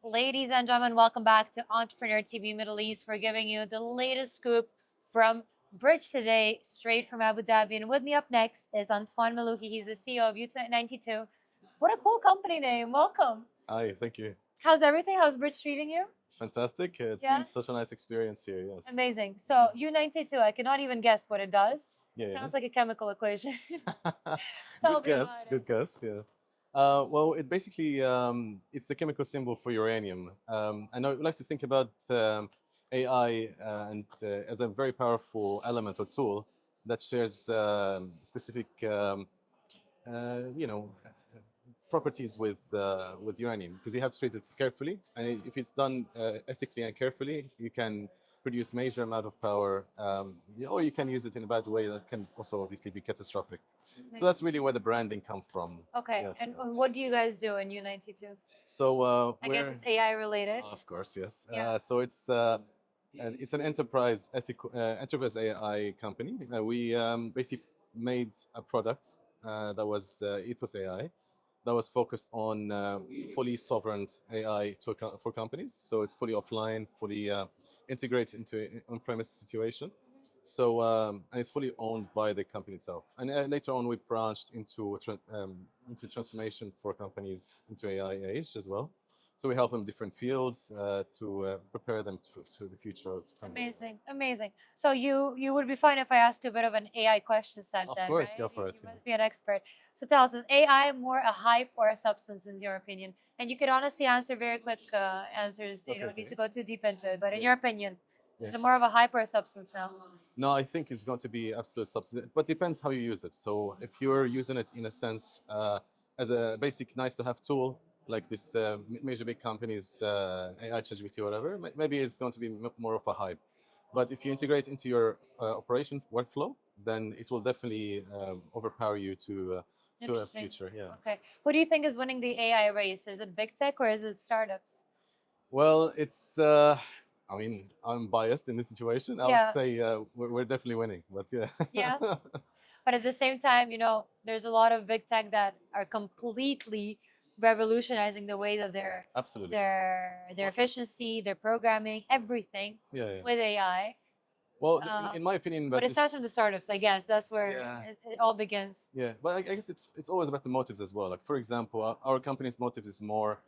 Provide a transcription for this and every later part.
Ladies and gentlemen, welcome back to Entrepreneur TV Middle East. We're giving you the latest scoop from Bridge today, straight from Abu Dhabi. And with me up next is Antwan Malouhi. He's the CEO of U92. What a cool company name. Welcome. Hi, thank you. How's everything? How's Bridge treating you? Fantastic. It's Yeah? been such a nice experience here, yes. Amazing. So U92, I cannot even guess what it does. Yeah, Sounds like a chemical equation. yeah. Tell Good me guess, about good it. guess, yeah. Well, it basically, it's the chemical symbol for uranium. And I would like to think about AI as a very powerful element or tool that shares specific, you know, properties with uranium, because you have to treat it carefully, and if it's done ethically and carefully, you can produce major amount of power, or you can use it in a bad way that can also obviously be catastrophic. So that's really where the branding comes from. Okay. Yes. And what do you guys do in U92? So I guess it's AI related. of course, yes. Yeah. So it's an enterprise AI company. We basically made a product that was Ethos AI, that was focused on fully sovereign AI for companies. So it's fully offline, fully integrated into an on-premise situation. So and it's fully owned by the company itself. And later on, we branched into transformation for companies into AI age as well. So we help them in different fields to prepare them to the future to come. Amazing, amazing. So you would be fine if I ask you a bit of an AI question set Of then, course, right? go for it. You must be an expert. So tell us, is AI more a hype or a substance in your opinion? And you could honestly answer very quick answers. You don't need to go too deep into it. But in your opinion, is it more of a hype or a substance now? No, I think it's going to be absolute substance, but depends how you use it. So if you're using it in a sense as a basic nice to have tool, like this major big companies, AI, ChatGPT, whatever, maybe it's going to be more of a hype. But if you integrate into your operation workflow, then it will definitely overpower you to a future. Yeah. Okay. Who do you think is winning the AI race? Is it big tech or is it startups? Well, it's. I mean, I'm biased in this situation. I would Yeah. say we're definitely winning, but yeah. Yeah. But at the same time, there's a lot of big tech that are completely revolutionizing the way that Absolutely. their efficiency, their programming, everything Yeah, yeah. with AI. Well, in my opinion, But but it starts from the startups, I guess. That's where Yeah. it all begins. Yeah, but I guess it's always about the motives as well. Like for example, our company's motive is more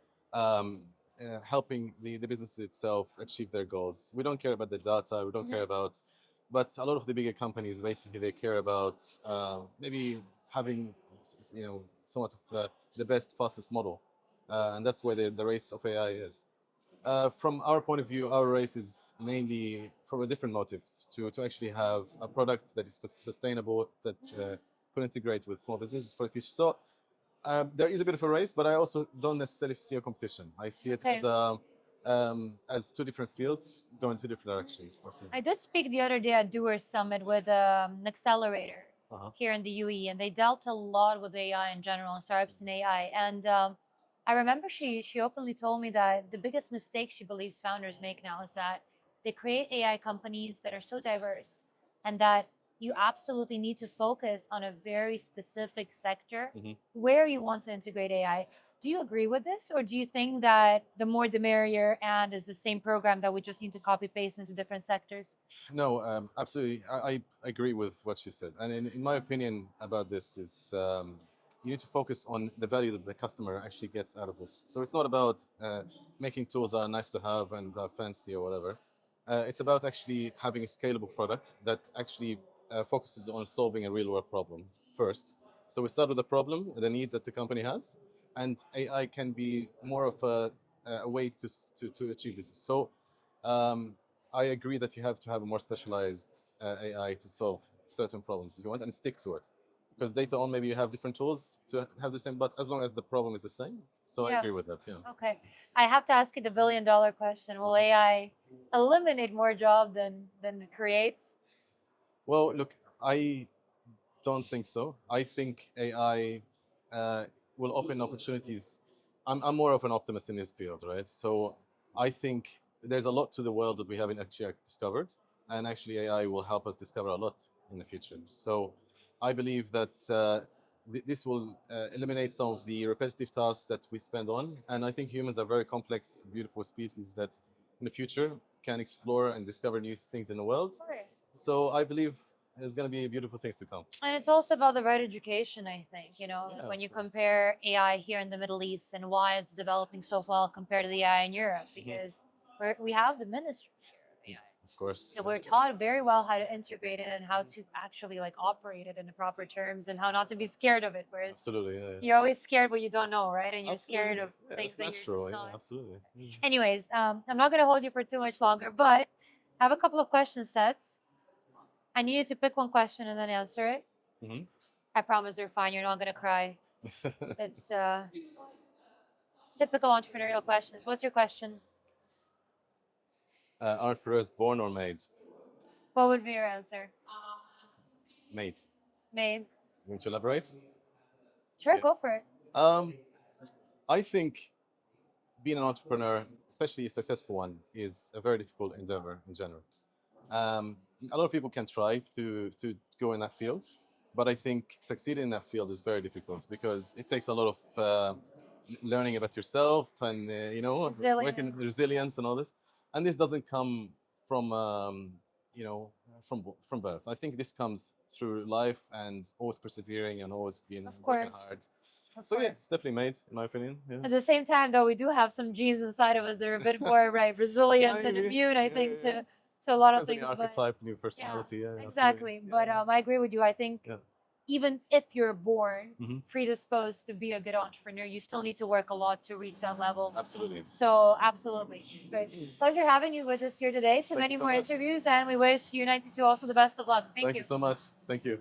helping the business itself achieve their goals. We don't care about the data. We don't care about, but a lot of the bigger companies basically they care about maybe having somewhat of the best, fastest model, and that's where the race of AI is. From our point of view, our race is mainly from a different motives to actually have a product that is sustainable, that could integrate with small businesses for the future. So there is a bit of a race, but I also don't necessarily see a competition. I see it as two different fields going two different directions. I did speak the other day at Doers Summit with an accelerator here in the UAE, and they dealt a lot with AI in general and startups in AI. And I remember she openly told me that the biggest mistake she believes founders make now is that they create AI companies that are so diverse, and that you absolutely need to focus on a very specific sector where you want to integrate AI. Do you agree with this, or do you think that the more the merrier and is the same program that we just need to copy paste into different sectors? No, absolutely. I agree with what she said. And in my opinion about this is you need to focus on the value that the customer actually gets out of this. So it's not about making tools that are nice to have and fancy or whatever. It's about actually having a scalable product that actually focuses on solving a real world problem first. So we start with the problem, the need that the company has, and AI can be more of a way to achieve this. So I agree that you have to have a more specialized AI to solve certain problems if you want and stick to it. Because later on, maybe you have different tools to have the same, but as long as the problem is the same. So I agree with that, yeah. Okay. I have to ask you the billion-dollar question. Will AI eliminate more job than it creates? Well, look, I don't think so. I think AI will open opportunities. I'm more of an optimist in this field, right? So I think there's a lot to the world that we haven't actually discovered, and actually AI will help us discover a lot in the future. So I believe that this will eliminate some of the repetitive tasks that we spend on. And I think humans are very complex, beautiful species that in the future can explore and discover new things in the world. Of course. So I believe there's going to be beautiful things to come. And it's also about the right education, I think. Yeah, When you compare AI here in the Middle East and why it's developing so well compared to the AI in Europe, because we have the ministry here of AI. Of course. So we're taught very well how to integrate it and how to actually like operate it in the proper terms and how not to be scared of it. Whereas Absolutely, yeah. you're always scared what you don't know, right? And you're scared of Yeah, things it's that natural, you're just yeah, not. absolutely. Anyways, I'm not going to hold you for too much longer, but I have a couple of question sets. I need you to pick one question and then answer it. Mm-hmm. I promise you're fine. You're not going to cry. It's typical entrepreneurial questions. What's your question? Entrepreneurs born or made? What would be your answer? Made. Made. You want to elaborate? Sure, Yeah. go for it. I think being an entrepreneur, especially a successful one, is a very difficult endeavor in general. A lot of people can try to go in that field, but I think succeeding in that field is very difficult because it takes a lot of learning about yourself and working resilience and all this. And this doesn't come from from birth. I think this comes through life and always persevering and always being working hard. So yeah, it's definitely made, in my opinion. Yeah. At the same time, though, we do have some genes inside of us that are a bit more resilient and immune, I think, to a lot of things. Archetype, new personality. Yeah, exactly. But I agree with you. I think even if you're born predisposed to be a good entrepreneur, you still need to work a lot to reach that level. Absolutely. So absolutely. Guys, pleasure having you with us here today to many more interviews, and we wish U92 also the best of luck. Thank you so much. Thank you.